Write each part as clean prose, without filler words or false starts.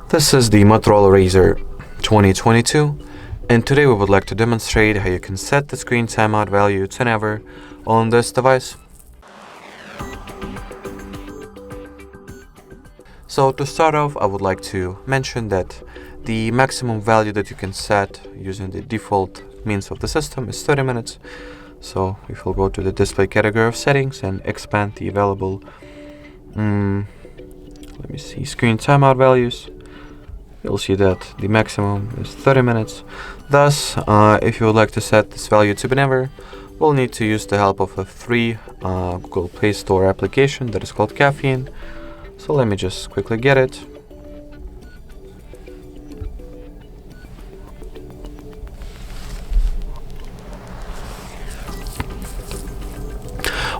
This is the Motorola Razr 2022, and today we would like to demonstrate how you can set the screen timeout value to never on this device. So to start off, I would like to mention that the maximum value that you can set using the default means of the system is 30 minutes. So if we'll go to the display category of settings and expand the available screen timeout values, you'll see that the maximum is 30 minutes. Thus, if you would like to set this value to be never, we'll need to use the help of a free Google Play Store application that is called Caffeine. So let me just quickly get it.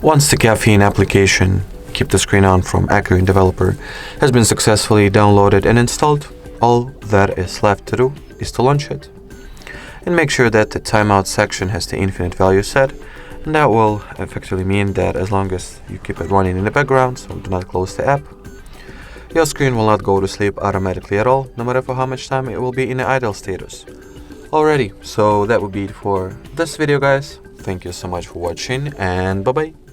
Once the Caffeine application, Keep the Screen On from Accurate Developer, has been successfully downloaded and installed, all that is left to do is to launch it and make sure that the timeout section has the infinite value set, and that will effectively mean that as long as you keep it running in the background, so do not close the app, your screen will not go to sleep automatically at all, no matter for how much time it will be in the idle status. Alrighty, so that would be it for this video, guys. Thank you so much for watching, and bye bye.